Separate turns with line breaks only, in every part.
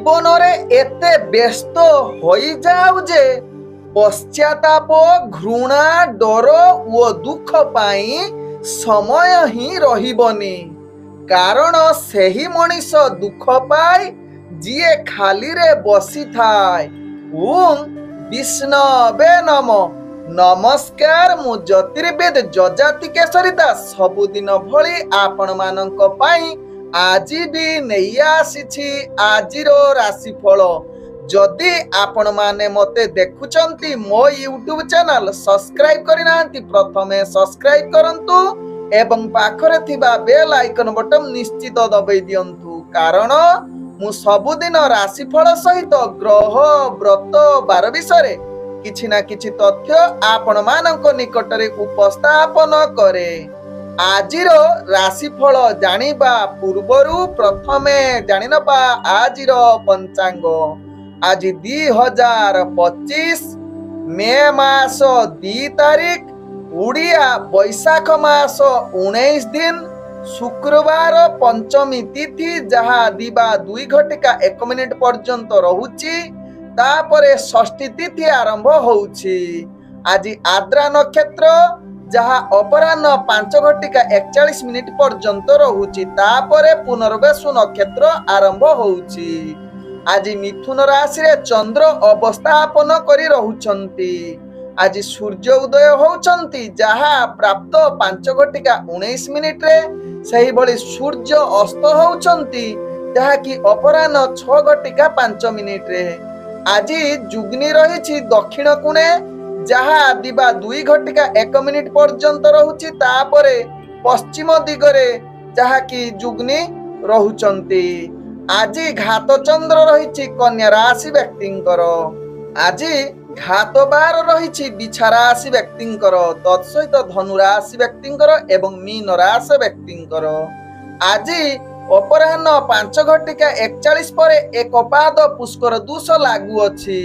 जीवन रे एते व्यस्त होई जाऊ जे पश्चाताप घृणा डर ओ दुख पाई समय ही रहिबनी। कारण सेही मनीष दुख पाई जिए खाली रे बसी थाए। ओम विष्णवे नमो। नमस्कार, मु ज्योतिर्वेद जजाति केशरी दास सबुदिन भली आपण मानक पाई आज भी नहीं आसी आजिर राशिफल। जदि आपण माने मते देखुचंती मो यूट्यूब चैनल सब्सक्राइब करना प्रथमे सब्सक्राइब करंतु एवं पाखरे थिबा बेल आइकन बटन निश्चित दबाई दियंतु। कारण मु सबुदिन राशिफल सहित ग्रह व्रत बार विषय किछि ना किछि तथ्य आपण मानक निकटरे उपस्थापन करे। आजिर राशिफल जानिबा पूर्वरु प्रथमे जानिनबा आजिर पंचांग। आज 2025 मे मास 2 तारिख उड़िया बैशाख मास 19 दिन शुक्रवार पंचमी तिथि जहा दिबा 2 घटिका 1 मिनिट पर्यंत रहुची। तापरे षष्ठी तिथि आरंभ होउची। आज आद्रा नक्षत्र जहा अपराह्न 5 घटिका 41 मिनिट पर्यंत रहुची। तापरे पुनर्वसु नक्षत्र आरंभ होउची। आज मिथुन राशि रे चंद्र अवस्थापन करी रहुचंती। आज सूर्य उदय होउचंती जहा प्राप्त 5 घटिका 19 मिनिट रे। सही भली सूर्य अस्त होउचंती जहा कि अपराह्न 6 घटिका 5 मिनिट रे। आज जुग्नि रहिछि दक्षिण कोणे जहा दिबा 2 घटिका 1 मिनिट पर्यंत रहुछि। तापरे पश्चिम दिगरे जहा कि जुग्नि रहुचंती। आज घात चंद्र रहिछि कन्या राशि व्यक्तिंकर। आज घात बार रहिछि बिछा राशि व्यक्तिंकर। तत्सहित धनु राशि व्यक्तिंकर एवं मीन राशि व्यक्तिंकर। आज अपराह्न 5 घटिका 41 परे एक पाद पुष्कर दूष लागू अछि।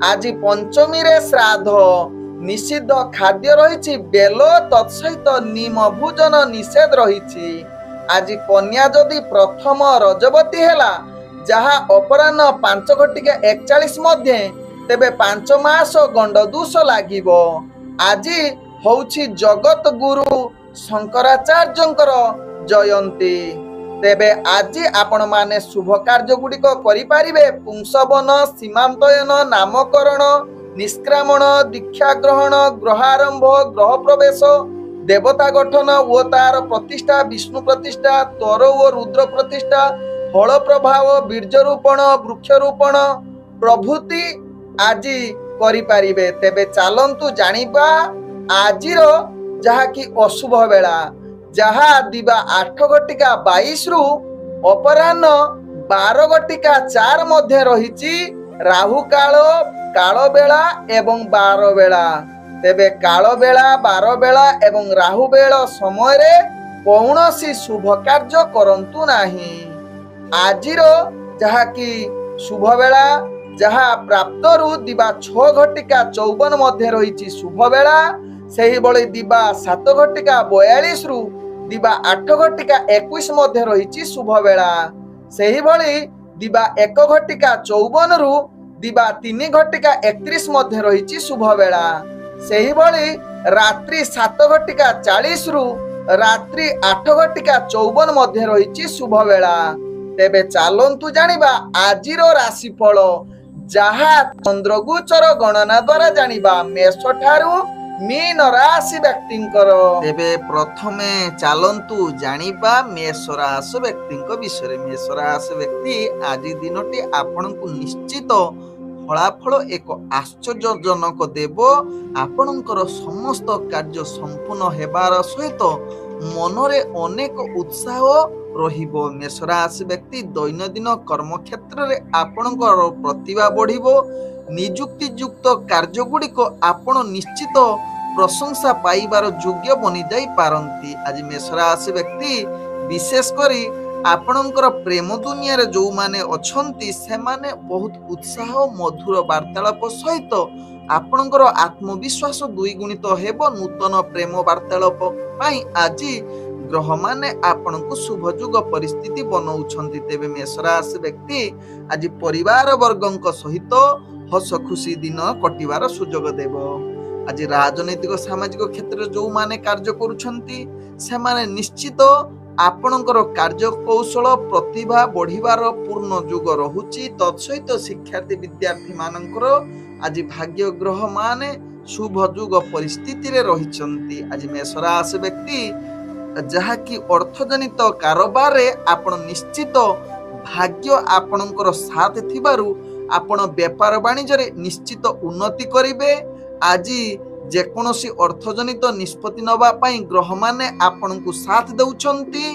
आज पंचमी रे श्राद्ध निषिद्ध खाद्य रहिछि बेल तत्सहित नीम भोजन निषेध रहिछि। आज कन्या जदि प्रथम रजवती हेला जहा अपराह्न 5 घटिका 41 मध्ये तेबे 5 मास गंड दूष लागिबो। आज होउछि जगत गुरु शंकराचार्यंकर जयंती। तेबे आज आपण माने शुभ कार्य गुड़िक करि पारिबे। पुंसवन सीमांतयन नामकरण निष्क्रामण दीक्षा ग्रहण ग्रहारंभ गृह प्रवेश देवता गठन ओ तार प्रतिष्ठा विष्णु प्रतिष्ठा तर ओ रुद्र प्रतिष्ठा फल प्रभाव बीर्जरोपण वृक्षरोपण प्रभृति आज करि पारिबे। तेबे चालंतु जानिबा आजिर जहा कि अशुभ बेला जहा दिबा 8 घटिका 22 रु अपराह्न 12 घटिका 4 मध्ये रहिछि राहु काल काल बेला एवं 12 बेला। तेबे काल बेला 12 बेला एवं राहु बेला समय रे कौनसी शुभ कार्य करंतु नाही। आजिर जहा कि शुभ बेला जहा प्राप्त रु दिबा 6 घटिका 54 मध्ये रहिछि शुभ बेला। सेही बळे दिबा 7 घटिका 42 रु दिबा 8 घटिका 21 मध्ये रहिछि शुभ बेला। सेही बळे दिबा 1 घटिका 54 रु दिबा 3 घटिका 31 मध्ये रहिछि शुभ बेला। सेही बळे रात्रि 7 घटिका 40 रु रात्रि 8 घटिका 54 मध्ये रहिछि शुभ बेला। तेबे चालंतु जानिबा आजिर राशिफल जहा चंद्रगोचर गणना द्वारा जानिबा मेष ठारू मीन राशि व्यक्तिंकर। तेबे प्रथमे चालंतु जानिबा मेष राशि व्यक्तिंक विषय। मेष राशि व्यक्ति आज दिनटी आपनकु निश्चित फलाफल एक आश्चर्यजनक देव। आपणकर समस्त कार्य संपूर्ण हेबार सहित मनरे अनेक उत्साह रहिबो। मेष राशि व्यक्ति दैनंदिन कर्म क्षेत्र रे आपणकर प्रतिभा बढ़िबो। नियुक्ति युक्त कार्य गुड़िक आपण निश्चित प्रशंसा पाइबार योग्य बनी जाई पारंती। आज मेष राशि व्यक्ति विशेष करी आपणकर प्रेम दुनिया रे जो माने अछंती से माने बहुत उत्साह मधुर वार्तालाप सहित आपणकर आत्मविश्वास 2 गुणित हेबो। नूतन प्रेम वार्तालाप पाई आज ग्रह माने आपनको शुभ जुग परिस्थिति बनाउछन्ति। तेबे मेष राशि व्यक्ति आज परिवार वर्गଙ୍କ सहित हस खुशी दिन कटिवार सुजोग देव। आज राजनैतिक सामाजिक क्षेत्र जो माने कार्य करुछन्ति से माने निश्चित आपणकर कार्य कौशल प्रतिभा बढ़िवार पूर्ण जुग रहुछि। तत्सहित शिक्षार्थी विद्यार्थी मानकर आज भाग्य ग्रह माने शुभ जुग परिस्थिति रे रहिछन्ति। आज मेष राशि व्यक्ति जहा कि अर्थजनित कारोबार रे आपण निश्चित भाग्य आपणकर साथ थिबारु आपण व्यापार वाणिज्य रे निश्चित उन्नति करिवे। आज जेकोसी अर्थजनित निष्पत्ति नबा पई ग्रह माने आपनकु साथ दउछन्ति।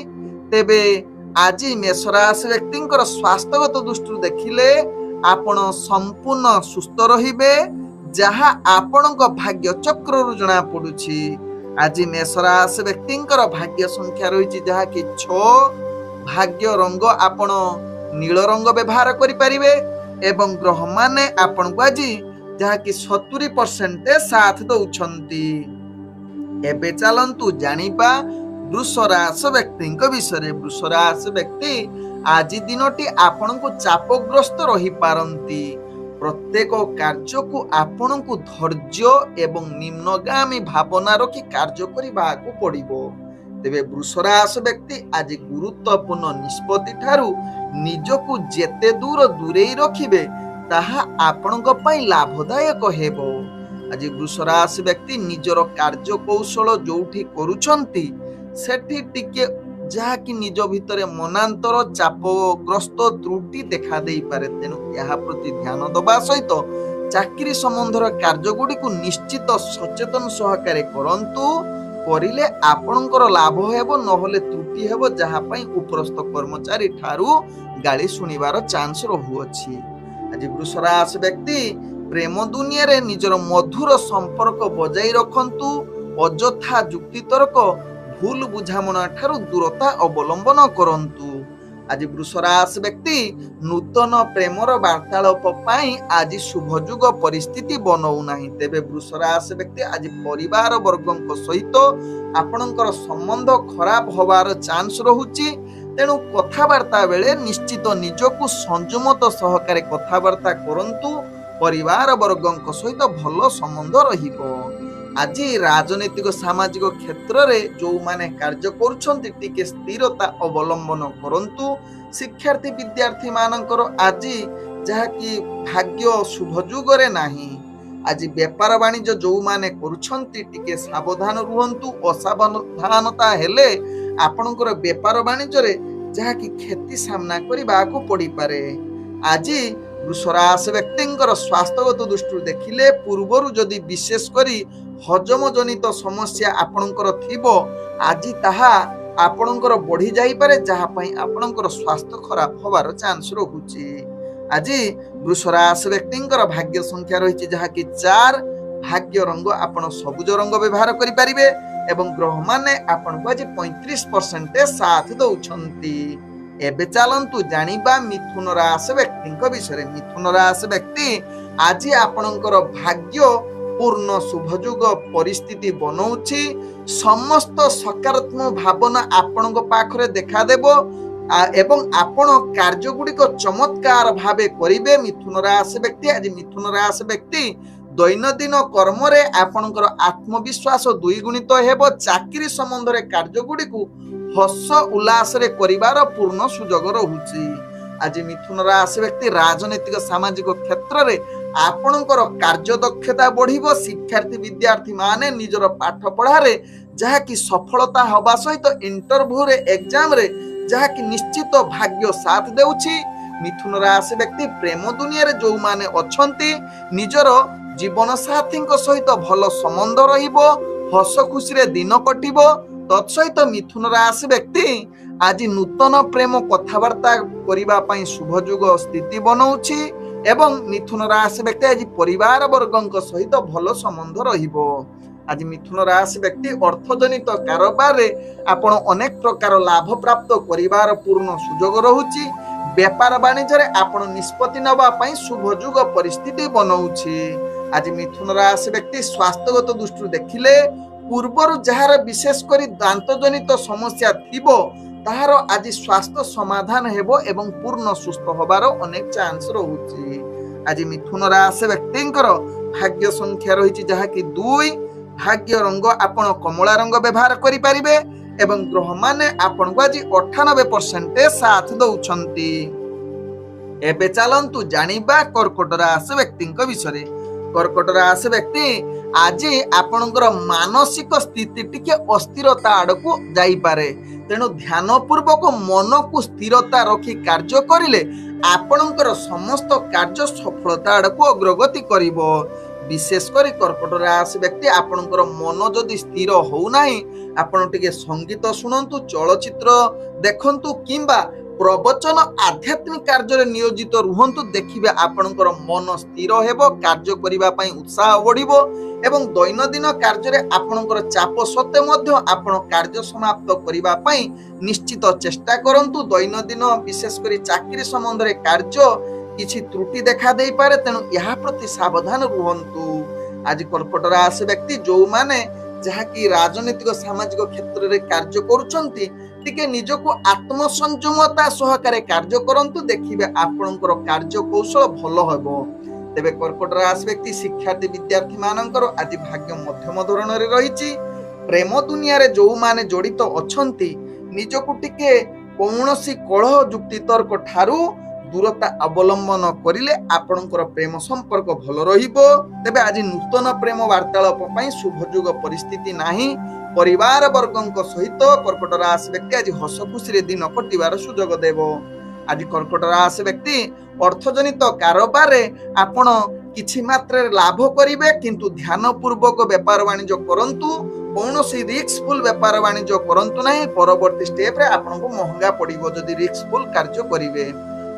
तेबे आज मेष राशि व्यक्तिंकर स्वास्थ्यगत दृष्टि देखिले आपण संपूर्ण सुस्थ रहिबे जहा आपणक भाग्य चक्र रु जणा पडुछि। आज मेष राशि व्यक्तिंकर भाग्य संख्या रहिछि जहा कि 6। भाग्य रंग आपण नील रंग व्यवहार करि परिबे एवं ग्रह माने आपनकु आज जहा कि 70% साथ दउछन्ति। एबे चलंतु जानिबा वृष राशि व्यक्तिंक विषय। वृष राशि व्यक्ति आज दिनटी आपनकु चापग्रस्त रही पारंती। प्रत्येक कार्य को आपनकु धैर्य एवं निम्नगामी भावना रखी कार्य करिबाकु पड़िबो। तेबे वृष राशि व्यक्ति आज गुरुत्वपूर्ण निष्पत्ति ठारू निजकु जेते दूर दूरेई रखिबे ताहा आपणक पई लाभदायक हेबो। आज वृष राशि व्यक्ति निजर कार्य कौशल जोठी करूछन्ति सेठी टिके जहा कि निज भितरे मनांतर चापग्रस्त त्रुटि देखा देई पारे। तेनु यहा प्रति ध्यान दबा सहित चाकरी संबंधर कार्य गुडी को निश्चित सचेतन सहकारे करंतु। करिले आपणकर लाभ हेबो नहले त्रुटि हेबो जहा पई उपरस्थ कर्मचारी ठारू गाली सुनिबार चांस रहुअछि। आज वृष राशि व्यक्ति प्रेम दुनिया रे निजर मधुर संपर्क बजाई रखंतु। अजथा जुक्ति तर्क भूल बुझामणा ठारू दूरता अवलंबन करंतु। आज वृष राशि व्यक्ति नूतन प्रेमर वार्तालाप पाई आज शुभ जुग परिस्थिति बनाऊ नाही। तेबे वृष राशि व्यक्ति आज परिवार वर्गଙ୍କ सहित आपणकर संबंध खराब होबार चांस रहुछि। तेणु कथावार्ता बेले निश्चित निजकु संयमत सहकारे कथावार्ता करंतु। परिवार वर्गଙ୍କ सहित भल संबंध रहिबो। आज राजनैतिक सामाजिक क्षेत्र रे जो माने कार्य करुछन्ति टिके स्थिरता अवलंबन करंतु। शिक्षार्थी विद्यार्थी मानकर आज जहा कि भाग्य शुभ जुग रे नाही। आज व्यापार वाणिज्य जो माने करुछन्ति टिके सावधान रुहंतु। असावधानता हेले आपनकर व्यापार वाणिज्य रे जहा कि क्षति सामना करिबाकु पड़ी पारे। आज वृष राशि व्यक्तिंकर स्वास्थ्यगत दृष्टि देखिले पूर्वरु जदि विशेष करी हजम जनित समस्या आपनकर थिबो आज ताहा आपनकर बढ़ी जाई पारे जहा पई आपनकर स्वास्थ्य खराब होबार चांस रहुछि। आज वृष राशि व्यक्तिंकर भाग्य संख्या रहिछि जहा कि 4। भाग्य रंग आपण सबुज रंग व्यवहार करि परिबे एवं ग्रह माने आपनको आज 35% साथ दउछन्ति। एबे चलंतु जानिबा मिथुन राशि व्यक्तिंक विषय। मिथुन राशि व्यक्ति आज आपणकर भाग्य पूर्ण शुभजुग परिस्थिति बनाउछि। समस्त सकारात्मक भावना आपणक पाखरे देखा देबो एवं आपण कार्य गुडिक चमत्कार भावे करिवे। मिथुन राशि व्यक्ति आज मिथुन राशि व्यक्ति दैनंदिन कर्म रे आपणकर आत्मविश्वास द्विगुणित हेबो। चाकरी संबंध रे कार्य गुडिकु हस उल्लास रे करिवार पूर्ण सुजोग रहुछि। आज मिथुन राशि व्यक्ति राजनैतिक सामाजिक क्षेत्र रे आपणकर कार्य दक्षता बढ़िबो। शिक्षार्थी विद्यार्थी माने निजर पाठ पढ़ा रे जहा कि सफलता होबा सहित इंटरव्यू रे एग्जाम रे जहा कि निश्चित भाग्य साथ देउछि। मिथुन राशि व्यक्ति प्रेम दुनिया रे जो माने अछंती निजर जीवन साथी सहित भल संबंध रहिबो। हस खुशी रे दिन कटिबो। तत्सहित मिथुन राशि व्यक्ति आज नूतन प्रेम कथावार्ता करिबा पई शुभ जुग स्थिति बनाउछि एवं मिथुन राशि व्यक्ति आज परिवार वर्गଙ୍କ सहित भल संबंध रहिबो। आज मिथुन राशि व्यक्ति अर्थजनित कारोबार रे आपण अनेक प्रकार लाभ प्राप्त करिवार पूर्ण सुजोग रहुछि। व्यापार वाणिज्य रे आपण निष्पत्ति नबा पई शुभ जुग परिस्थिति बनाउछि। आज मिथुन राशि व्यक्ति स्वास्थ्यगत दृष्टि देखिले ପୂର୍ବରୁ ଯାହାର ବିଶେଷ କରି ଦାନ୍ତଜନିତ ସମସ୍ୟା ଥିବ ତାହାର ଆଜି ସ୍ୱାସ୍ଥ୍ୟ ସମାଧାନ ହେବ ଏବଂ ପୂର୍ଣ୍ଣ ସୁସ୍ଥ ହେବାର ଅନେକ ଚାନ୍ସ ରହୁଛି। ଆଜି ମିଥୁନ ରାଶି ବ୍ୟକ୍ତିଙ୍କର ଭାଗ୍ୟ ସଂଖ୍ୟା ରହିଛି ଯାହାକି 2। ଭାଗ୍ୟ ରଙ୍ଗ ଆପଣ କମଳା ରଙ୍ଗ ବ୍ୟବହାର କରିପାରିବେ ଏବଂ ଗ୍ରହମାନେ ଆପଣଙ୍କୁ ଆଜି 98% ସାଥ ଦଉଛନ୍ତି। ଏବେ ଚାଲନ୍ତୁ ଜାଣିବା କର୍କଟ ରାଶି ବ୍ୟକ୍ତିଙ୍କ ବିଷୟରେ। କର୍କଟ ରାଶି ବ୍ୟକ୍ତି ଆଜି ଆପଣଙ୍କର ମାନସିକ ସ୍ଥିତି ଟିକେ ଅସ୍ଥିରତା ଆଡକୁ ଯାଇପାରେ, ତେଣୁ ଧ୍ୟାନ ପୂର୍ବକ ମନକୁ ସ୍ଥିରତା ରଖି କାର୍ଯ୍ୟ କରିଲେ ଆପଣଙ୍କର ସମସ୍ତ କାର୍ଯ୍ୟ ସଫଳତା ଆଡକୁ ଅଗ୍ରଗତି କରିବ। ବିଶେଷ କରି କର୍କଟ ରାଶି ବ୍ୟକ୍ତି ଆପଣଙ୍କର ମନ ଯଦି ସ୍ଥିର ହଉନାହିଁ, ଆପଣ ଟିକେ ସଙ୍ଗୀତ ଶୁଣନ୍ତୁ, ଚଳଚ୍ଚିତ୍ର ଦେଖନ୍ତୁ କିମ୍ବା ପ୍ରବଚନ ଆଧ୍ୟାତ୍ମିକ କାର୍ଯ୍ୟରେ ନିୟୋଜିତ ରୁହନ୍ତୁ। ଦେଖିବେ ଆପଣଙ୍କର ମନ ସ୍ଥିର ହେବ, କାର୍ଯ୍ୟ କରିବା ପାଇଁ ଉତ୍ସାହ ବଢିବ ଏବଂ ଦୈନନ୍ଦିନ କାର୍ଯ୍ୟରେ ଆପଣଙ୍କର ଚାପ ସତ୍ତ୍ୱେ ମଧ୍ୟ ଆପଣ କାର୍ଯ୍ୟ ସମାପ୍ତ କରିବା ପାଇଁ ନିଶ୍ଚିତ ଚେଷ୍ଟା କରନ୍ତୁ। ଦୈନନ୍ଦିନ ବିଶେଷ କରି ଚାକିରି ସମ୍ବନ୍ଧରେ କାର୍ଯ୍ୟ କିଛି ତ୍ରୁଟି ଦେଖା ଦେଇପାରେ, ତେଣୁ ଏହା ପ୍ରତି ସାବଧାନ ରୁହନ୍ତୁ। ଆଜି କର୍କଟ ରାଶି ବ୍ୟକ୍ତି ଯୋଉମାନେ ଯାହାକି ରାଜନୈତିକ ସାମାଜିକ କ୍ଷେତ୍ରରେ କାର୍ଯ୍ୟ କରୁଛନ୍ତି, ଟିକେ ନିଜକୁ ଆତ୍ମସଂଯମତା ସହକାରେ କାର୍ଯ୍ୟ କରନ୍ତୁ। ଦେଖିବେ ଆପଣଙ୍କର କାର୍ଯ୍ୟ କୌଶଳ ଭଲ ହେବ। ତେବେ କର୍କଟ ରାଶି ବ୍ୟକ୍ତି ଶିକ୍ଷାର୍ଥୀ ବିଦ୍ୟାର୍ଥୀ ମାନଙ୍କର ଆଜି ଭାଗ୍ୟ ମଧ୍ୟମ ଧରଣରେ ରହିଛି। ପ୍ରେମ ଦୁନିଆରେ ଯୋଉମାନେ ଜଡିତ ଅଛନ୍ତି, ନିଜକୁ ଟିକେ କୌଣସି କଳହ ଯୁକ୍ତି ତର୍କ ଠାରୁ ଦୂରତା ଅବଲମ୍ବନ କରିଲେ ଆପଣଙ୍କର ପ୍ରେମ ସମ୍ପର୍କ ଭଲ ରହିବ। ତେବେ ଆଜି ନୂତନ ପ୍ରେମ ବାର୍ତ୍ତାଳାପ ପାଇଁ ଶୁଭଯୋଗ ପରିସ୍ଥିତି ନାହିଁ। ପରିବାର ବର୍ଗଙ୍କ ସହିତ କର୍କଟ ରାଶି ବ୍ୟକ୍ତି ଆଜି ହସ ଖୁସିରେ ଦିନ କଟିବାର ସୁଯୋଗ ଦେବ। ଆଜି କର୍କଟ ରାଶି ବ୍ୟକ୍ତି ଅର୍ଥଜନିତ କାରବାରରେ ଆପଣ କିଛି ମାତ୍ରାରେ ଲାଭ କରିବେ, କିନ୍ତୁ ଧ୍ୟାନ ପୂର୍ବକ ବେପାର ବାଣିଜ୍ୟ କରନ୍ତୁ। କୌଣସି ରିସ୍କଫୁଲ ବେପାର ବାଣିଜ୍ୟ କରନ୍ତୁ ନାହିଁ, ପରବର୍ତ୍ତୀ ସ୍ଟେପରେ ଆପଣଙ୍କୁ ମହଙ୍ଗା ପଡିବ ଯଦି ରିସ୍କଫୁଲ କାର୍ଯ୍ୟ କରିବେ।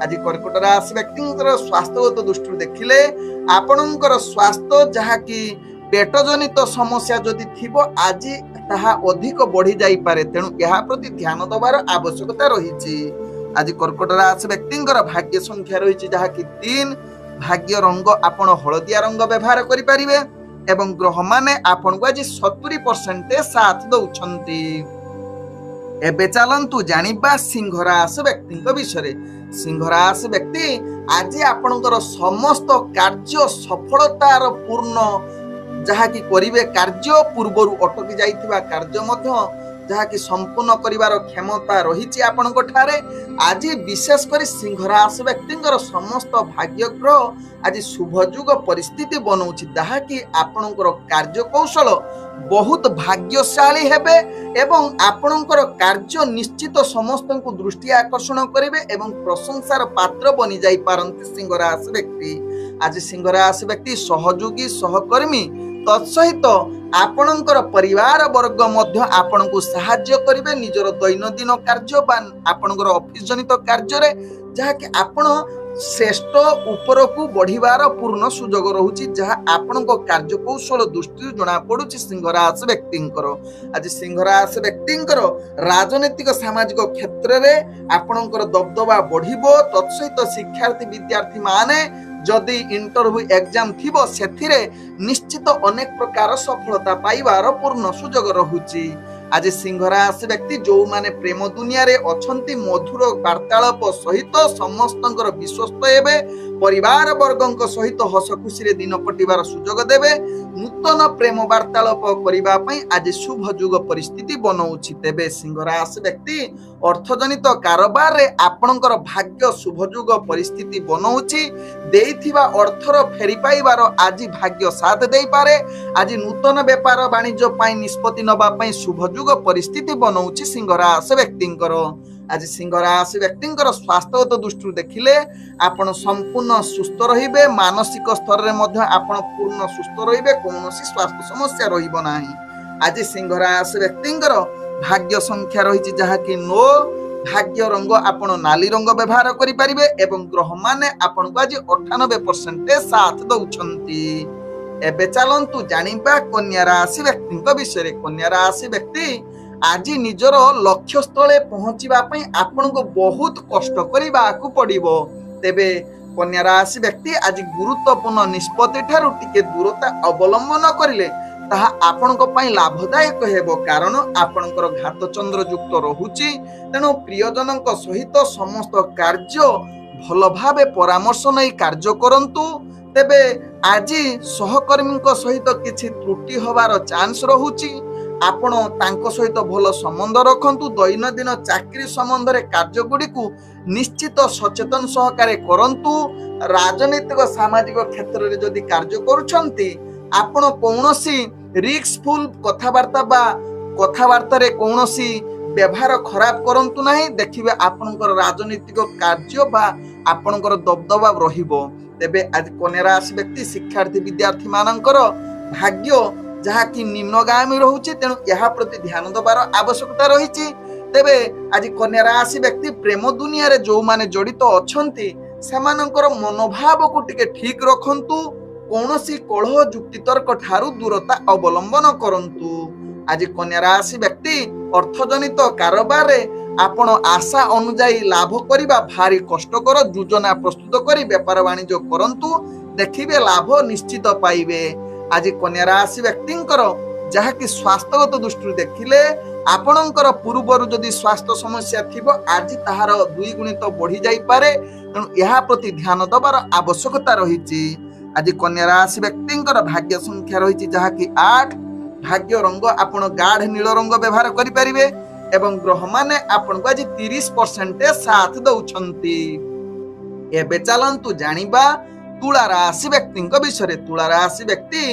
ଆଜି କର୍କଟ ରାଶି ବ୍ୟକ୍ତିଙ୍କର ସ୍ୱାସ୍ଥ୍ୟଗତ ଦୃଷ୍ଟିରୁ ଦେଖିଲେ ଆପଣଙ୍କର ସ୍ୱାସ୍ଥ୍ୟ ଯାହାକି ପେଟ ଜନିତ ସମସ୍ୟା ଯଦି ଥିବ ଆଜି ତାହା ଅଧିକ ବଢି ଯାଇପାରେ, ତେଣୁ ଏହା ପ୍ରତି ଧ୍ୟାନ ଦେବାର ଆବଶ୍ୟକତା ରହିଛି। ଆଜି କର୍କଟ ରାଶି ବ୍ୟକ୍ତିଙ୍କର ଭାଗ୍ୟ ସଂଖ୍ୟା ରହିଛି ଯାହାକି 3। ଭାଗ୍ୟ ରଙ୍ଗ ଆପଣ ହଳଦିଆ ରଙ୍ଗ ବ୍ୟବହାର କରିପାରିବେ ଏବଂ ଗ୍ରହମାନେ ଆପଣଙ୍କୁ ଆଜି 70% ସାଥ ଦଉଛନ୍ତି। ଏବେ ଚାଲନ୍ତୁ ଜାଣିବା ସିଂହ ରାଶି ବ୍ୟକ୍ତିଙ୍କ ବିଷୟରେ। ସିଂହ ରାଶି ବ୍ୟକ୍ତି ଆଜି ଆପଣଙ୍କର ସମସ୍ତ କାର୍ଯ୍ୟ ସଫଳତାର ପୂର୍ଣ୍ଣ ଯାହାକି କରିବେ, କାର୍ଯ୍ୟ ପୂର୍ବରୁ ଅଟକି ଯାଇଥିବା କାର୍ଯ୍ୟ ମଧ୍ୟ ଯାହାକି ସମ୍ପୂର୍ଣ୍ଣ କରିବାର କ୍ଷମତା ରହିଛି ଆପଣଙ୍କ ଠାରେ। ଆଜି ବିଶେଷ କରି ସିଂହ ରାଶି ବ୍ୟକ୍ତିଙ୍କର ସମସ୍ତ ଭାଗ୍ୟ ଗ୍ରହ ଆଜି ଶୁଭଯୋଗ ପରିସ୍ଥିତି ବନଉଛି, ଯାହାକି ଆପଣଙ୍କର କାର୍ଯ୍ୟ କୌଶଳ ବହୁତ ଭାଗ୍ୟଶାଳୀ ହେବେ ଏବଂ ଆପଣଙ୍କର କାର୍ଯ୍ୟ ନିଶ୍ଚିତ ସମସ୍ତଙ୍କୁ ଦୃଷ୍ଟି ଆକର୍ଷଣ କରିବେ ଏବଂ ପ୍ରଶଂସାର ପାତ୍ର ବନି ଯାଇପାରନ୍ତି ସିଂହ ରାଶି ବ୍ୟକ୍ତି। ଆଜି ସିଂହ ରାଶି ବ୍ୟକ୍ତି ସହଯୋଗୀ ସହକର୍ମୀ ତତ୍ସହିତ ଆପଣଙ୍କର ପରିବାର ବର୍ଗ ମଧ୍ୟ ଆପଣଙ୍କୁ ସାହାଯ୍ୟ କରିବେ ନିଜର ଦୈନନ୍ଦିନ କାର୍ଯ୍ୟ ବା ଆପଣଙ୍କର ଅଫିସ ଜନିତ କାର୍ଯ୍ୟରେ, ଯାହାକି ଆପଣ ଶ୍ରେଷ୍ଠ ଉପରକୁ ବଢିବାର ପୂର୍ଣ୍ଣ ସୁଯୋଗ ରହୁଛି, ଯାହା ଆପଣଙ୍କ କାର୍ଯ୍ୟ କୌଶଳ ଦୃଷ୍ଟିରୁ ଜଣା ପଡୁଛି ସିଂହ ରାଶି ବ୍ୟକ୍ତିଙ୍କର। ଆଜି ସିଂହ ରାଶି ବ୍ୟକ୍ତିଙ୍କର ରାଜନୈତିକ ସାମାଜିକ କ୍ଷେତ୍ରରେ ଆପଣଙ୍କର ଦବଦବା ବଢିବ। ତତ୍ସହିତ ଶିକ୍ଷାର୍ଥୀ ବିଦ୍ୟାର୍ଥୀ ମାନେ ଯଦି ଇଣ୍ଟରଭ୍ୟୁ ଏକ୍ଜାମ ଥିବ ସେଥିରେ ନିଶ୍ଚିତ ଅନେକ ପ୍ରକାର ସଫଳତା ପାଇବାର ପୂର୍ଣ୍ଣ ସୁଯୋଗ ରହୁଛି। ଆଜି ସିଂହ ରାଶି ବ୍ୟକ୍ତି ଯୋଉମାନେ ପ୍ରେମ ଦୁନିଆରେ ଅଛନ୍ତି, ମଧୁର ବାର୍ତ୍ତାଳାପ ସହିତ ସମସ୍ତଙ୍କର ବିଶ୍ୱସ୍ତ ହେବେ, ପରିବାର ବର୍ଗଙ୍କ ସହିତ ହସ ଖୁସିରେ ଦିନ କଟିବାର ସୁଯୋଗ ଦେବେ। ନୂତନ ପ୍ରେମ ବାର୍ତ୍ତାଳାପ କରିବା ପାଇଁ ଆଜି ଶୁଭ ଯୁଗ ପରିସ୍ଥିତି ବନଉଛି। ତେବେ ସିଂହ ରାଶି ବ୍ୟକ୍ତି ଅର୍ଥଜନିତ କାରବାରରେ ଆପଣଙ୍କର ଭାଗ୍ୟ ଶୁଭ ଯୁଗ ପରିସ୍ଥିତି ବନଉଛି। ଦେଇଥିବା ଅର୍ଥର ଫେରି ପାଇବାର ଆଜି ଭାଗ୍ୟ ସାଥ ଦେଇପାରେ। ଆଜି ନୂତନ ବେପାର ବାଣିଜ୍ୟ ପାଇଁ ନିଷ୍ପତ୍ତି ନେବା ପାଇଁ ଶୁଭ ଯୁଗ ପରିସ୍ଥିତି ବନଉଛି ସିଂହ ରାଶି ବ୍ୟକ୍ତିଙ୍କର। ଆଜି ସିଂହ ରାଶି ବ୍ୟକ୍ତିଙ୍କର ସ୍ୱାସ୍ଥ୍ୟଗତ ଦୃଷ୍ଟିରୁ ଦେଖିଲେ ଆପଣ ସମ୍ପୂର୍ଣ୍ଣ ସୁସ୍ଥ ରହିବେ, ମାନସିକ ସ୍ତରରେ ମଧ୍ୟ ଆପଣ ପୂର୍ଣ୍ଣ ସୁସ୍ଥ ରହିବେ, କୌଣସି ସ୍ୱାସ୍ଥ୍ୟ ସମସ୍ୟା ରହିବ ନାହିଁ। ଆଜି ସିଂହ ରାଶି ବ୍ୟକ୍ତିଙ୍କର ଭାଗ୍ୟ ସଂଖ୍ୟା ରହିଛି ଯାହାକି 9। ଭାଗ୍ୟ ରଙ୍ଗ ଆପଣ ନାଲି ରଙ୍ଗ ବ୍ୟବହାର କରିପାରିବେ ଏବଂ ଗ୍ରହମାନେ ଆପଣଙ୍କୁ ଆଜି 98% ସାଥ ଦଉଛନ୍ତି। ଏବେ ଚାଲନ୍ତୁ ଜାଣିବା କନ୍ୟା ରାଶି ବ୍ୟକ୍ତିଙ୍କ ବିଷୟରେ। କନ୍ୟା ରାଶି ବ୍ୟକ୍ତି ଆଜି ନିଜର ଲକ୍ଷ୍ୟ ସ୍ଥଳେ ପହଞ୍ଚିବା ପାଇଁ ଆପଣଙ୍କୁ ବହୁତ କଷ୍ଟ କରିବାକୁ ପଡିବ। ତେବେ କନ୍ୟା ରାଶି ବ୍ୟକ୍ତି ଆଜି ଗୁରୁତ୍ୱପୂର୍ଣ୍ଣ ନିଷ୍ପତ୍ତି ଠାରୁ ଟିକେ ଦୂରତା ଅବଲମ୍ବନ କରିଲେ ତାହା ଆପଣଙ୍କ ପାଇଁ ଲାଭଦାୟକ ହେବ, କାରଣ ଆପଣଙ୍କର ଘାତ ଚନ୍ଦ୍ର ଯୁକ୍ତ ରହୁଛି। ତେଣୁ ପ୍ରିୟଜନଙ୍କ ସହିତ ସମସ୍ତ କାର୍ଯ୍ୟ ଭଲ ଭାବେ ପରାମର୍ଶ ନେଇ କାର୍ଯ୍ୟ କରନ୍ତୁ। ତେବେ ଆଜି ସହକର୍ମୀଙ୍କ ସହିତ କିଛି ତ୍ରୁଟି ହେବାର ଚାନ୍ସ ରହୁଛି। ଆପଣ ତାଙ୍କ ସହିତ ଭଲ ସମ୍ବନ୍ଧ ରଖନ୍ତୁ। ଦୈନନ୍ଦିନ ଚାକିରି ସମ୍ବନ୍ଧରେ କାର୍ଯ୍ୟଗୁଡ଼ିକୁ ନିଶ୍ଚିତ ସଚେତନ ସହକାରେ କରନ୍ତୁ। ରାଜନୈତିକ ସାମାଜିକ କ୍ଷେତ୍ରରେ ଯଦି କାର୍ଯ୍ୟ କରୁଛନ୍ତି, ଆପଣ କୌଣସି ରିସ୍କଫୁଲ କଥାବାର୍ତ୍ତାରେ କୌଣସି ବ୍ୟବହାର ଖରାପ କରନ୍ତୁ ନାହିଁ। ଦେଖିବେ ଆପଣଙ୍କର ରାଜନୈତିକ କାର୍ଯ୍ୟ ବା ଆପଣଙ୍କର ଦବଦବା ରହିବ। ତେବେ ଆଜି କନ୍ୟା ରାଶି ବ୍ୟକ୍ତି ଶିକ୍ଷାର୍ଥୀ ବିଦ୍ୟାର୍ଥୀ ମାନଙ୍କର ଭାଗ୍ୟ ଯାହାକି ନିମ୍ନଗାମୀ ରହୁଛି, ତେଣୁ ଏହା ପ୍ରତି ଧ୍ୟାନ ଦେବାର ଆବଶ୍ୟକତା ରହିଛି। ତେବେ ଆଜି କନ୍ୟା ରାଶି ବ୍ୟକ୍ତି ପ୍ରେମ ଦୁନିଆରେ ଯୋଉମାନେ ଜଡ଼ିତ ଅଛନ୍ତି ସେମାନଙ୍କର ମନୋଭାବକୁ ଟିକେ ଠିକ ରଖନ୍ତୁ। କୌଣସି କଳହ ଯୁକ୍ତିତର୍କ ଠାରୁ ଦୂରତା ଅବଲମ୍ବନ କରନ୍ତୁ। ଆଜି କନ୍ୟା ରାଶି ବ୍ୟକ୍ତି ଅର୍ଥଜନିତ କାରବାରରେ ଆପଣ ଆଶା ଅନୁଯାୟୀ ଲାଭ କରିବା ଭାରି କଷ୍ଟକର। ଯୋଜନା ପ୍ରସ୍ତୁତ କରି ବେପାର ବାଣିଜ୍ୟ କରନ୍ତୁ, ଦେଖିବେ ଲାଭ ନିଶ୍ଚିତ ପାଇବେ। ଆଜି କନ୍ୟା ରାଶି ବ୍ୟକ୍ତିଙ୍କର ଯାହାକି ସ୍ୱାସ୍ଥ୍ୟଗତ ଦୃଷ୍ଟିରୁ ଦେଖିଲେ ଆପଣଙ୍କର ପୂର୍ବରୁ ଯଦି ସ୍ୱାସ୍ଥ୍ୟ ସମସ୍ୟା ଥିବ, ଆଜି ତାହାର ଦ୍ୱିଗୁଣିତ ବଢି ଯାଇପାରେ। ତେଣୁ ଏହା ପ୍ରତି ଧ୍ୟାନ ଦେବାର ଆବଶ୍ୟକତା ରହିଛି। ଆଜି କନ୍ୟା ରାଶି ବ୍ୟକ୍ତିଙ୍କର ଭାଗ୍ୟ ସଂଖ୍ୟା ରହିଛି ଯାହାକି 8। ଭାଗ୍ୟ ରଙ୍ଗ ଆପଣ ଗାଢ଼ ନୀଳ ରଙ୍ଗ ବ୍ୟବହାର କରିପାରିବେ ଏବଂ ଗ୍ରହମାନେ ଆପଣଙ୍କୁ ଆଜି 30% ସାଥ ଦଉଛନ୍ତି। ଏବେ ଚାଲନ୍ତୁ ଜାଣିବା ତୁଳା ରାଶି ବ୍ୟକ୍ତିଙ୍କ ବିଷୟରେ। ତୁଳା ରାଶି ବ୍ୟକ୍ତି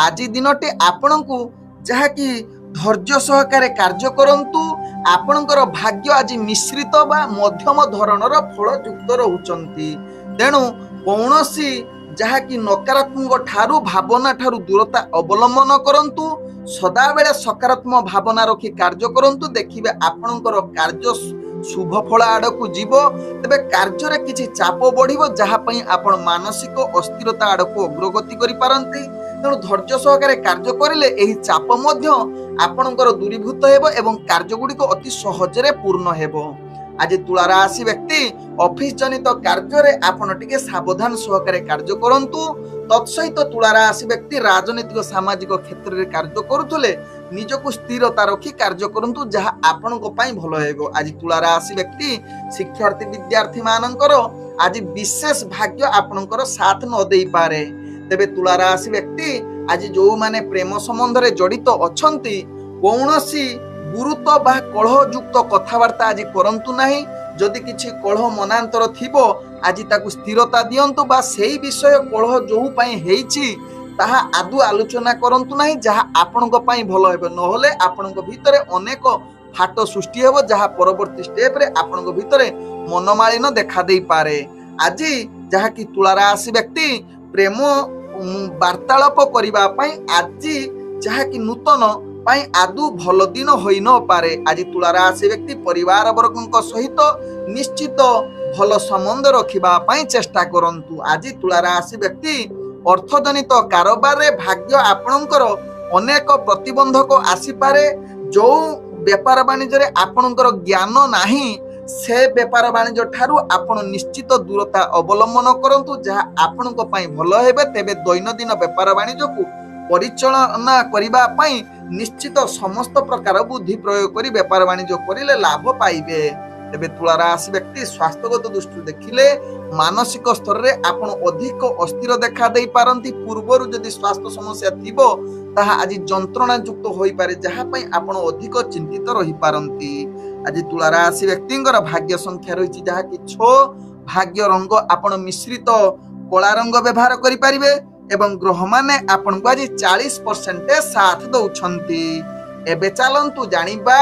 ଆଜି ଦିନଟି ଆପଣଙ୍କୁ ଯାହାକି ଧୈର୍ଯ୍ୟ ସହକାରେ କାର୍ଯ୍ୟ କରନ୍ତୁ। ଆପଣଙ୍କର ଭାଗ୍ୟ ଆଜି ମିଶ୍ରିତ ବା ମଧ୍ୟମ ଧରଣର ଫଳ ଯୁକ୍ତ ରହୁଛନ୍ତି। ତେଣୁ କୌଣସି ଯାହାକି ନକାରାତ୍ମକ ଭାବନା ଠାରୁ ଦୂରତା ଅବଲମ୍ବନ କରନ୍ତୁ। ସଦାବେଳେ ସକାରାତ୍ମକ ଭାବନା ରଖି କାର୍ଯ୍ୟ କରନ୍ତୁ, ଦେଖିବେ ଆପଣଙ୍କର କାର୍ଯ୍ୟ ଶୁଭ ଫଳ ଆଡ଼କୁ ଯିବ। ତେବେ କାର୍ଯ୍ୟରେ କିଛି ଚାପ ବଢ଼ିବ, ଯାହା ପାଇଁ ଆପଣ ମାନସିକ ଅସ୍ଥିରତା ଆଡ଼କୁ ଅଗ୍ରଗତି କରିପାରନ୍ତି। ତେଣୁ ଧୈର୍ଯ୍ୟ ସହକାରେ କାର୍ଯ୍ୟ କରିଲେ ଏହି ଚାପ ମଧ୍ୟ ଆପଣଙ୍କର ଦୂରୀଭୂତ ହେବ ଏବଂ କାର୍ଯ୍ୟଗୁଡ଼ିକ ଅତି ସହଜରେ ପୂର୍ଣ୍ଣ ହେବ। ଆଜି ତୁଳା ରାଶି ବ୍ୟକ୍ତି ଅଫିସ ଜନିତ କାର୍ଯ୍ୟରେ ଆପଣ ଟିକେ ସାବଧାନ ସହକାରେ କାର୍ଯ୍ୟ କରନ୍ତୁ। ତତ୍ସହିତ ତୁଳା ରାଶି ବ୍ୟକ୍ତି ରାଜନୈତିକ ସାମାଜିକ କ୍ଷେତ୍ରରେ କାର୍ଯ୍ୟ କରୁଥିଲେ ନିଜକୁ ସ୍ଥିରତା ରଖି କାର୍ଯ୍ୟ କରନ୍ତୁ, ଯାହା ଆପଣଙ୍କ ପାଇଁ ଭଲ ହେବ। ଆଜି ତୁଳା ରାଶି ବ୍ୟକ୍ତି ଶିକ୍ଷାର୍ଥୀ ବିଦ୍ୟାର୍ଥୀ ମାନଙ୍କର ଆଜି ବିଶେଷ ଭାଗ୍ୟ ଆପଣଙ୍କର ସାଥ ନ ଦେଇପାରେ। ତେବେ ତୁଳା ରାଶି ବ୍ୟକ୍ତି ଆଜି ଯୋଉମାନେ ପ୍ରେମ ସମ୍ବନ୍ଧରେ ଜଡ଼ିତ ଅଛନ୍ତି, କୌଣସି ଗୁରୁତ୍ୱ ବା କଳହ ଯୁକ୍ତ କଥାବାର୍ତ୍ତା ଆଜି କରନ୍ତୁ ନାହିଁ। ଯଦି କିଛି କଳହ ମନାନ୍ତର ଥିବ ଆଜି ତାକୁ ସ୍ଥିରତା ଦିଅନ୍ତୁ, ବା ସେଇ ବିଷୟ କଳହ ଯୋଉ ପାଇଁ ହେଇଛି ତାହା ଆଦୌ ଆଲୋଚନା କରନ୍ତୁ ନାହିଁ, ଯାହା ଆପଣଙ୍କ ପାଇଁ ଭଲ ହେବ। ନହେଲେ ଆପଣଙ୍କ ଭିତରେ ଅନେକ ଫାଟ ସୃଷ୍ଟି ହେବ, ଯାହା ପରବର୍ତ୍ତୀ ଷ୍ଟେପରେ ଆପଣଙ୍କ ଭିତରେ ମନମାଳିନ ଦେଖା ଦେଇପାରେ। ଆଜି ଯାହାକି ତୁଳା ରାଶି ବ୍ୟକ୍ତି ପ୍ରେମ ବାର୍ତ୍ତାଳାପ କରିବା ପାଇଁ ଆଜି ଯାହାକି ନୂତନ ପାଇଁ ଆଦୌ ଭଲ ଦିନ ହୋଇ ନପାରେ। ଆଜି ତୁଳା ରାଶି ବ୍ୟକ୍ତି ପରିବାର ବର୍ଗଙ୍କ ସହିତ ନିଶ୍ଚିତ ଭଲ ସମ୍ବନ୍ଧ ରଖିବା ପାଇଁ ଚେଷ୍ଟା କରନ୍ତୁ। ଆଜି ତୁଳା ରାଶି ବ୍ୟକ୍ତି ଅର୍ଥଜନିତ କାରବାରରେ ଭାଗ୍ୟ ଆପଣଙ୍କର ଅନେକ ପ୍ରତିବନ୍ଧକ ଆସିପାରେ। ଯୋଉ ବେପାର ବାଣିଜ୍ୟରେ ଆପଣଙ୍କର ଜ୍ଞାନ ନାହିଁ ସେ ବେପାର ବାଣିଜ୍ୟ ଠାରୁ ଆପଣ ନିଶ୍ଚିତ ଦୂରତା ଅବଲମ୍ବନ କରନ୍ତୁ, ଯାହା ଆପଣଙ୍କ ପାଇଁ ଭଲ ହେବେ। ତେବେ ଦୈନନ୍ଦିନ ବେପାର ବାଣିଜ୍ୟକୁ ପରିଚାଳନା କରିବା ପାଇଁ ନିଶ୍ଚିତ ସମସ୍ତ ପ୍ରକାର ବୁଦ୍ଧି ପ୍ରୟୋଗ କରି ବେପାର ବାଣିଜ୍ୟ କରିଲେ ଲାଭ ପାଇବେ। ତେବେ ତୁଳା ରାଶି ବ୍ୟକ୍ତି ସ୍ୱାସ୍ଥ୍ୟଗତ ଦୃଷ୍ଟିରୁ ଦେଖିଲେ ମାନସିକ ସ୍ତରରେ ଆପଣ ଅଧିକ ଅସ୍ଥିର ଦେଖା ଦେଇପାରନ୍ତି। ପୂର୍ବରୁ ଯଦି ସ୍ୱାସ୍ଥ୍ୟ ସମସ୍ୟା ଥିବ ତାହା ଆଜି ଯନ୍ତ୍ରଣା ଯୁକ୍ତ ହୋଇପାରେ, ଯାହା ପାଇଁ ଆପଣ ଅଧିକ ଚିନ୍ତିତ ରହିପାରନ୍ତି। ଆଜି ତୁଳା ରାଶି ବ୍ୟକ୍ତିଙ୍କର ଭାଗ୍ୟ ସଂଖ୍ୟା ରହିଛି ଯାହାକି 6। ଭାଗ୍ୟ ରଙ୍ଗ ଆପଣ ମିଶ୍ରିତ କଳା ରଙ୍ଗ ବ୍ୟବହାର କରିପାରିବେ ଏବଂ ଗ୍ରହମାନେ ଆପଣଙ୍କୁ ଆଜି 40% ସାଥ ଦଉଛନ୍ତି। ଏବେ ଚାଲନ୍ତୁ ଜାଣିବା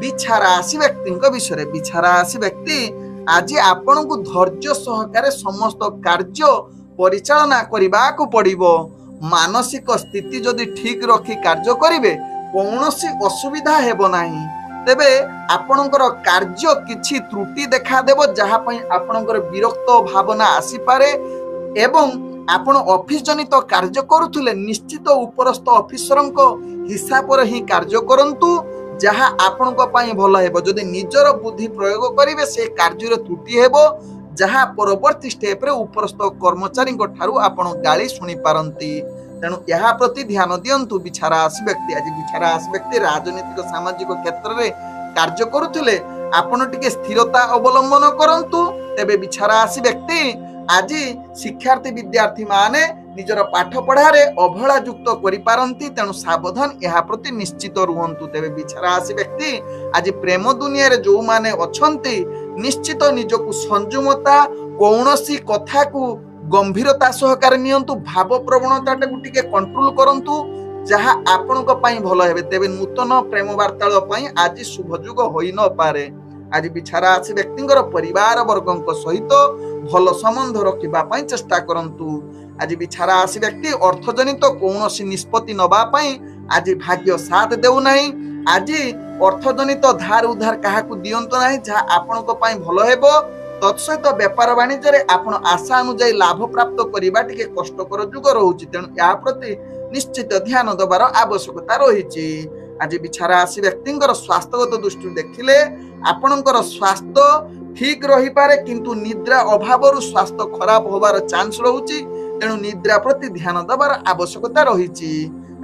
ବିଛା ରାଶି ବ୍ୟକ୍ତିଙ୍କ ବିଷୟରେ। ବିଛା ରାଶି ବ୍ୟକ୍ତି ଆଜି ଆପଣଙ୍କୁ ଧୈର୍ଯ୍ୟ ସହକାରେ ସମସ୍ତ କାର୍ଯ୍ୟ ପରିଚାଳନା କରିବାକୁ ପଡ଼ିବ। ମାନସିକ ସ୍ଥିତି ଯଦି ଠିକ ରଖି କାର୍ଯ୍ୟ କରିବେ କୌଣସି ଅସୁବିଧା ହେବ ନାହିଁ। ତେବେ ଆପଣଙ୍କର କାର୍ଯ୍ୟ କିଛି ତ୍ରୁଟି ଦେଖାଦେବ, ଯାହା ପାଇଁ ଆପଣଙ୍କର ବିରକ୍ତ ଭାବନା ଆସିପାରେ ଏବଂ ଆପଣ ଅଫିସ ଜନିତ କାର୍ଯ୍ୟ କରୁଥିଲେ ନିଶ୍ଚିତ ଉପରସ୍ଥ ଅଫିସରଙ୍କ ହିସାବରେ ହିଁ କାର୍ଯ୍ୟ କରନ୍ତୁ, ଯାହା ଆପଣଙ୍କ ପାଇଁ ଭଲ ହେବ। ଯଦି ନିଜର ବୁଦ୍ଧି ପ୍ରୟୋଗ କରିବେ ସେ କାର୍ଯ୍ୟରେ ତ୍ରୁଟି ହେବ, ଯାହା ପରବର୍ତ୍ତୀ ଷ୍ଟେପରେ ଉପରସ୍ଥ କର୍ମଚାରୀଙ୍କ ଠାରୁ ଆପଣ ଗାଳି ଶୁଣିପାରନ୍ତି। तेणु यह प्रति ध्यान दियंतु बिछारा राशि व्यक्ति। आज बिछारा राशि व्यक्ति राजनीतिक सामाजिक क्षेत्र में कार्य करुथिले आपण टिके स्थिरता अवलंबन करंतु। तेबे बिछारा राशि व्यक्ति आज शिक्षार्थी विद्यार्थी माने निजर पाठ पढ़ारे अवहेला युक्त करि पारंती, तेणु सावधान यह प्रति निश्चित रुहंतु। तेबे बिछारा राशि व्यक्ति आज प्रेम दुनिया रे जो माने अछंती निश्चित निजकु संयमता कौनसी कथा को गंभीरता सहकार नियंतु, भाव प्रवणता को टिके कंट्रोल करंतु जहा आपनक पई भलो हेबे। तेबे नूतन प्रेम वार्तालाप पई आज शुभ युग होई न पारे। आज बिछारा राशि व्यक्तिंकर परिवार वर्गक सहित भलो संबंध रखिबा पई चेष्टा करंतु। आज बिछारा राशि व्यक्ति अर्थजनित कौनसी निष्पत्ति नबा पई आज भाग्य साथ देउ नाही। आज अर्थजनित धार उधार काहाकू दियंतो नाही जहा आपनक पई भलो हेबो। तत्सहित व्यापार वाणिज्य रे आपण आशा अनुसार लाभ प्राप्त करिबा टिके कष्टकर युग रहुची, तेणु या प्रति निश्चित ध्यान देवार आवश्यकता रहिछि। आज बिछारा राशि व्यक्तिंकर स्वास्थ्यगत दृष्टि देखिले आपणकर स्वास्थ्य ठीक रही पारे, किंतु निद्रा अभाव स्वास्थ्य खराब होबार चांस रहुची, तेणु निद्रा प्रति ध्यान देवार आवश्यकता रहिछि।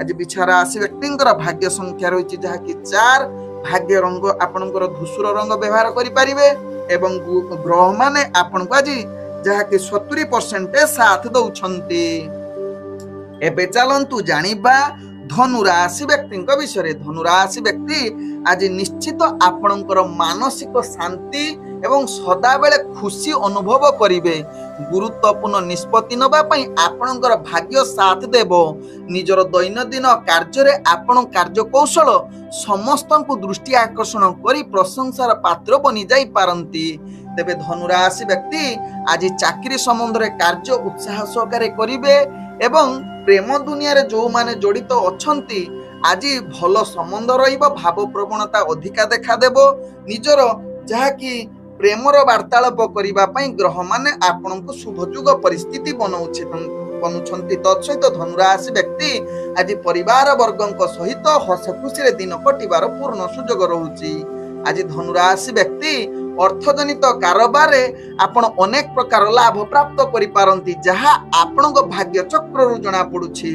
आज बिछारा राशि व्यक्तिंकर भाग्य संख्या रहिछि जहा कि 4। भाग्य रंग आपणकर धूसर रंग व्यवहार करि परिबे एवं ग्रह माने आपण को आज जहा कि 70% साथ दउछंती। एबे चलंतु जानिबा धनु राशि व्यक्ति विषय। धनु राशि व्यक्ति आज निश्चित आपणकर मानसिक शांति एवं सदा बेले खुशी अनुभव करिवे। गुरुत्वपूर्ण निष्पत्ति नबा पई आपणकर भाग्य साथ देबो। निजर दैनंदिन कार्य रे आपण कार्य कौशल समस्तंकु दृष्टि आकर्षण करी प्रशंसार पात्र बनि जाई पारंती। तेबे धनु राशि व्यक्ति आज चाकरी संबंध रे कार्य उत्साह सहकारे करिवे एवं प्रेम दुनिया रे जो माने जड़ित अछंती आज भलो संबंध रहिबो। भाव प्रवणता अधिका देखा देबो। निजर जहा कि प्रेमर वार्तालाप करिबा पई ग्रह माने आपनकु शुभ युग परिस्थिति बनुछंती। तत्सहित धनु राशि व्यक्ति आज परिवार वर्गक सहित हस खुशी रे दिन कटिबार पूर्ण सुयोग रहुची। आज धनु राशि व्यक्ति अर्थजनित कारोबार रे आपण अनेक प्रकार लाभ प्राप्त करि पारंती जहा आपनक भाग्य चक्र रु जणा पडुछि।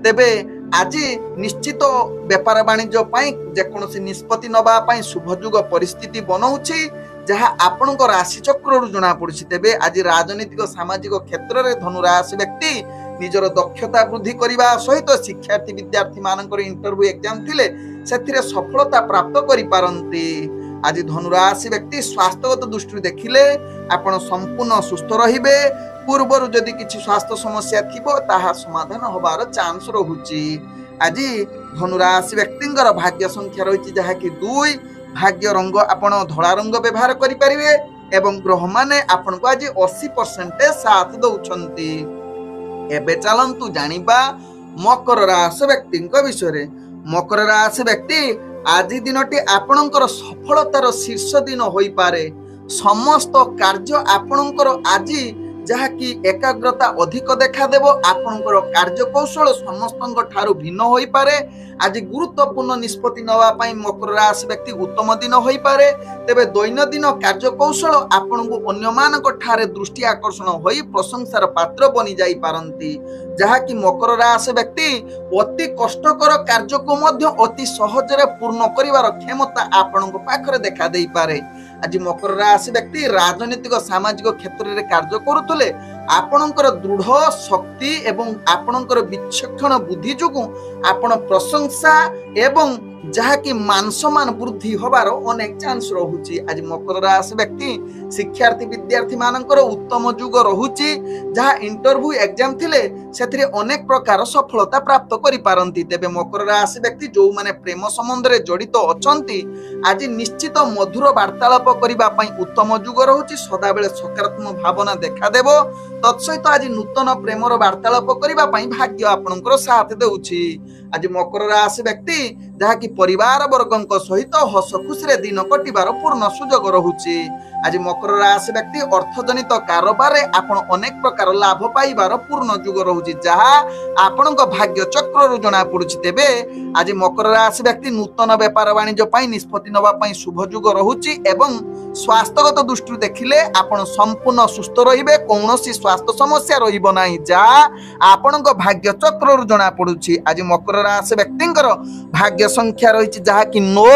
तेबे आज निश्चित व्यापार वाणिज्य पई जेकोनसी निष्पत्ति नबा पई शुभ युग परिस्थिति बनौछि जहा आपनक राशि चक्र रु जणा पडुछि। तेबे आज राजनीतिक सामाजिक क्षेत्र रे धनु राशि व्यक्ति निजर दक्षता वृद्धि करिबा सहित शिक्षार्थी विद्यार्थी मानकर इंटरव्यू एग्जाम थिले सेथिरे सफलता प्राप्त करि पारंती। आज धनु राशि व्यक्ति स्वास्थ्यगत दृष्टि देखिले आपण संपूर्ण सुस्थ रहिबे। पूर्वरु जदि किछि स्वास्थ्य समस्या थिबो ताहा समाधान होबार चांस रहुची। आज धनु राशि व्यक्तिंकर भाग्य संख्या रहिछि जहा कि 2। भाग्य रंग आपण धळा रंग व्यवहार करि परिबे एवं ग्रह माने आपण को आज 80% साथ दउछंती। एबे चलंतु जानिबा मकर राशि व्यक्तिंक विषय। मकर राशि व्यक्ति आज दिनटी आपणकर सफलतार शीर्ष दिन होई पारे। समस्त कार्य आपणकर आज जहा कि एकाग्रता अधिक देखा देबो। आपणकर कार्य कौशल समस्तंक ठारू भिन्न होई पारे। आज गुरुत्वपूर्ण निष्पत्ति नवा पई मकर राशि व्यक्ति उत्तम दिन होई पारे। तेबे दैनंदिन कार्य कौशल आपणको अन्य मानक ठारे दृष्टि आकर्षण होई प्रशंसार पात्र बनि जाई पारंती। जहा कि मकर राशि व्यक्ति अति कष्टकर कार्य को मध्य अति सहजरे पूर्ण करिवार क्षमता आपणको पाखरे देखा देई पारे। आज मकर राशि व्यक्ति राजनीतिक सामाजिक क्षेत्र रे कार्य करुतले आपणकर दृढ़ शक्ति एवं आपणकर विचक्षण बुद्धि जुगु आपण प्रशंसा एवं जहा कि मान सम्मान वृद्धि होबार अनेक चांस रहुची। आज मकर राशि व्यक्ति शिक्षार्थी विद्यार्थी मानकर उत्तम जुग रहुची जहा इंटरव्यू एग्जाम थिले सेथिरे अनेक प्रकार सफलता प्राप्त करि पारंती। तेबे मकर राशि व्यक्ति जो माने प्रेम संबंध रे जड़ित अछंती आज निश्चित मधुर वार्तालाप करिबा पई उत्तम जुग रहुची। सदा बेले सकारात्मक भावना देखा देबो। तत्सहित आज नूतन प्रेमर वार्तालाप करिबा पई भाग्य आपनकर साथ देउची। आज मकर राशि व्यक्ति जहा कि परिवार वर्गक सहित हस खुशी रे दिन कटिबार पूर्ण सुयोग रहुची। आज मकर मकर राशि व्यक्ति अर्थजनित कारोबार आपण अनेक प्रकार लाभ पाइबार पूर्ण जुग रहुछि जहा आपणक भाग्य चक्र जना पड़ुछि। तेबे आज मकर राशि व्यक्ति नूतन व्यापार वाणिज्य पई निष्पत्ति नबा पई शुभ जुग रहुछि एवं स्वास्थ्यगत दृष्टि देखिले आपण संपूर्ण सुस्थ रहिबे कोनोसी स्वास्थ्य समस्या रहिबो नाही जहा आपणक भाग्य चक्र जना पड़ुछि। आज मकर राशि व्यक्तिंकर भाग्य संख्या रहिछि जहा कि 9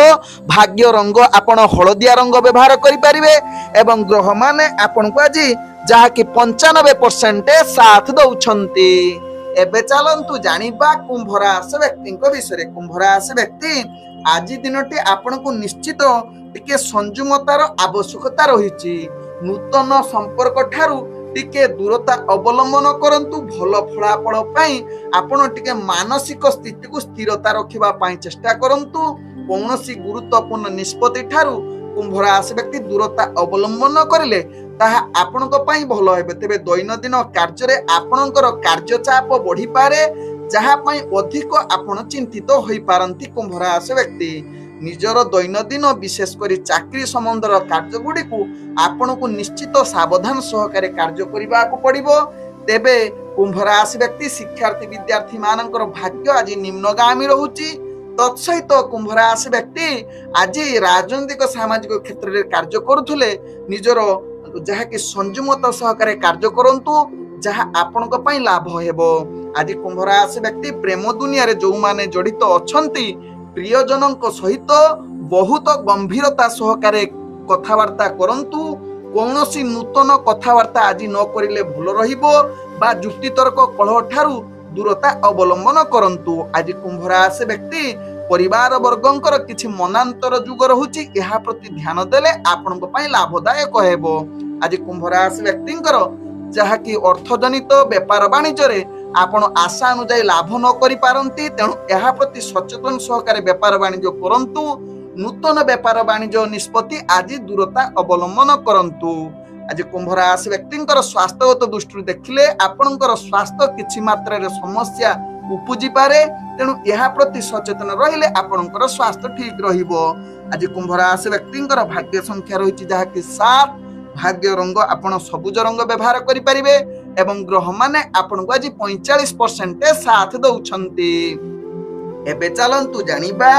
भाग्य रंग आपण हळदिया रंग व्यवहार करि परिबे एवं ग्रह माने आपण को आज जहा कि 95% साथ दउछंती। एबे चलंतु जानिबा कुंभ राशि व्यक्तिंक विषय। कुंभ राशि व्यक्ति आज दिनटी आपण को निश्चित टिके संजुमतार आवश्यकता रहिछि। नूतन संपर्क ठारू टिके दूरता अवलंबन करंतु भल फलाफल पाई आपण टिके मानसिक स्थिति को स्थिरता रखिबा पाई चेष्टा करंतु। कौनसी गुरुत्वपूर्ण निष्पत्ति ठारू कुंभ राशि व्यक्ति दूरता अवलंबन करिले ताहा आपणक पाई भल हेबे। तेबे दैनंदिन कार्य रे आपणकर कार्य चाप बढ़ी पारे जहा पाई अधिक आपण चिंतित होई पारंती। कुंभ राशि व्यक्ति निजर दैनंदिन विशेष करी चाकरी संबंधर कार्य गुडी को आपण को निश्चित सावधान सहकारे कार्य करिबा को पड़िबो। तेबे कुंभ राशि व्यक्ति शिक्षार्थी विद्यार्थी मानकर भाग्य आज निम्नगामी रहुची। तत्सहित कुंभ राशि व्यक्ति आज राजनैतिक सामाजिक क्षेत्र में कार्य करुले निजर जहा कि संयमत सहकारे कार्य करंतु जहा आपणक पई लाभ हेबो। आज कुंभ राशि व्यक्ति प्रेम दुनिया रे जो माने जड़ित अछंती प्रियजनक सहित बहुत गंभीरता सहकारे कथावार्ता करंतु। कौनसी नूतन कथावार्ता आज न करिले भूल रहिबो बा जुक्ति तर्क कलह ठारू दूरता अवलंबन करंतु। आज कुंभ राशि व्यक्ति परिवार वर्गंकर किछि मनांतर जुग रहुछि एहा प्रति ध्यान देले आपनक पई लाभदायक हेबो। आज कुंभ राशि व्यक्तिंकर जहा कि अर्थजनित व्यापार वाणिज्य रे आपण आशा अनुसार लाभ न करि पारंती तेणु एहा प्रति सचेतन सहकारे व्यापार वाणिज्य करंतु। नूतन व्यापार वाणिज्य निष्पत्ति आज दूरता अवलंबन करंतु। आज कुंभ राशि व्यक्तिंकर स्वास्थ्यगत दृष्टि देखिले आपणकर स्वास्थ्य किछि मात्रा रे समस्या उपजी पारे तेणु एहा प्रति सचेतन रहिले आपणकर स्वास्थ्य ठीक रहिबो। आज कुंभ राशि व्यक्तिंकर भाग्य संख्या रहिछि जहा कि 7 भाग्य रंग आपण सबुज रंग व्यवहार करि परिबे एवं ग्रह माने आपण को आज 45% साथ दउछंती। एबे चलंतु जानिबा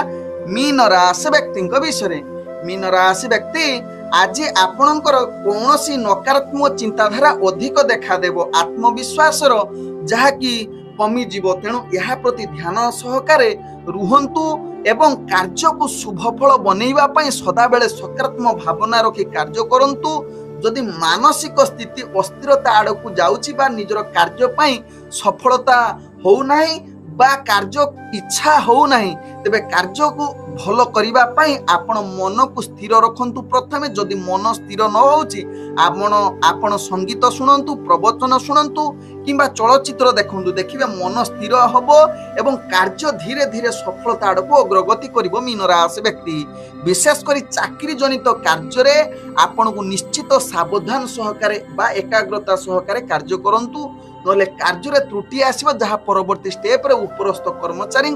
मीन राशि व्यक्तिंक विषय। मीन राशि व्यक्ति आज आपणकर कौनसी नकारात्मक चिंताधारा अधिक देखा देबो आत्मविश्वास रो जहा कि कमी जीव तेणु यह प्रति ध्यान सहकारे रुहंतु एवं कार्य को शुभफल बनैबा पई सदा बेले सकारात्मक भावना रखी कार्य करंतु। जदि मानसिक स्थिति अस्थिरता आड़कू जाउची बा निजर कार्य पई सफलता हो नाही बा कार्य इच्छा हो नाही तेबे कार्य को भल करिबा पई आपण मन को स्थिर रखंतु। प्रथमे जदि मन स्थिर न होउची आपण संगीत सुनंतु प्रवचन सुनंतु किंबा चलचित्र देखंतु देखिबे मन स्थिर हबो एवं कार्य धीरे धीरे सफलता आड़कू अग्रगति करिवो। मीन राशि व्यक्ति विशेष करी चाकरी जनित कार्य रे आपण को निश्चित सावधान सहकारे बा एकाग्रता सहकारे कार्य करंतु नले कार्य रे त्रुटि आसीबो जहा परवर्ती स्टेप रे उपरस्थ कर्मचारी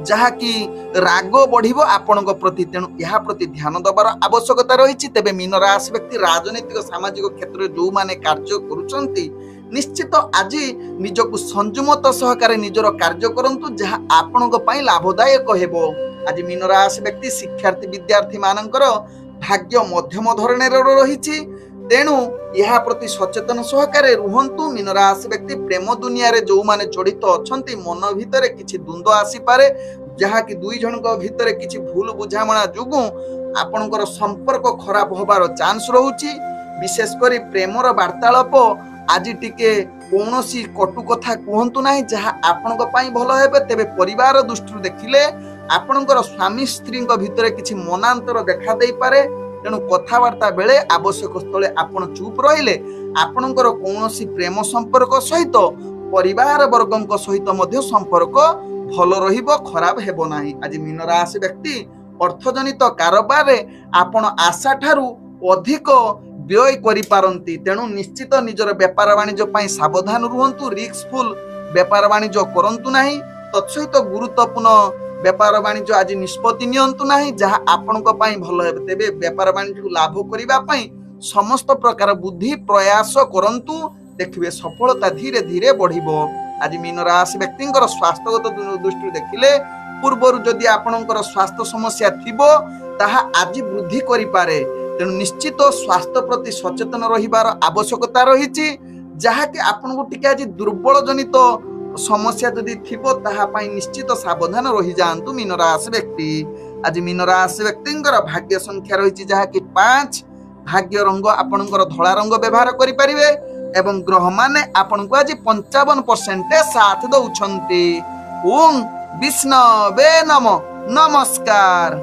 जहा कि राग बढ़िबो आपणक प्रति तेणु यह प्रति ध्यान दबार आवश्यकता रही। तेबे मीन राशि व्यक्ति राजनीतिक सामाजिक क्षेत्र जो माने कार्य करुचंती निश्चित आज निजको संयमत सहकारे निजर कार्य करंतु जहा आपणक पई लाभदायक हेबो। आज मीन राशि व्यक्ति शिक्षार्थी विद्यार्थी मानकर भाग्य मध्यम धरणेर रहिछि तेणु यह प्रति सचेतन सहकारे रुहंतु। मीन राशि व्यक्ति प्रेम दुनिया रे जो माने जड़ित अछंती मन भितरे किछि द्वंद्व आसी पारे जहा कि दुई जनक भितरे किछि भूल बुझामणा जुगु आपनकर संपर्क खराब होबार चांस रहुछि। विशेष करी प्रेमर वार्तालाप आज टिके कौनसी कटु कथा कहंतु नाही जहा आपनक पई भलो हेबे। तेबे परिवार दृष्टि देखिले आपनकर स्वामी स्त्री भितरे किछि मनांतर देखा देई पारे तेणु कथावार्ता बेले आवश्यक स्थले आपण चुप रहिले आपणकर कौनसी प्रेम संपर्क सहित परिवार वर्गंक सहित मध्य संपर्क भल रहिबो खराब हेबो नाही। आज मीन राशि व्यक्ति अर्थजनित कारोबार रे आपण आशा ठारू अधिक व्यय करि पारंती तेणु निश्चित निजर व्यापार वाणिज्य पई सावधान रुहंतु। रिस्कफुल व्यापार वाणिज्य करंतु नाही। तत्सहित गुरुत्वपूर्ण व्यापार वाणिज्य आज निष्पत्ति नियंतु नाही जहा आपणक पई भलो हेबे। तेबे व्यापार वाणिज्य लाभ करिबा पई समस्त प्रकार बुद्धि प्रयास करंतु देखिए सफलता धीरे धीरे बढ़िबो। आज मीन राशि व्यक्ति स्वास्थ्यगत दृष्टि देखिले पूर्वर जदि आपणकर स्वास्थ्य समस्या थिबो ताहा आज वृद्धि करि पारे। तेणु निश्चित स्वास्थ्य प्रति सचेतन रहिबार आवश्यकता रहिछि जहा कि आपनको टिके आज दुर्बल जनित समस्या जदि थिबो ताहा पई निश्चित सावधान रहि जांतु मीन राशि व्यक्ति। आज मीन राशि व्यक्तिंकर भाग्य संख्या रहिछि जहा कि 5। भाग्य रंग आपणकर धला रंग व्यवहार करि परिबे एवं ग्रह माने आपनको आज 55% साथ दउछन्ति। ओम विष्णवे नमः। नमस्कार।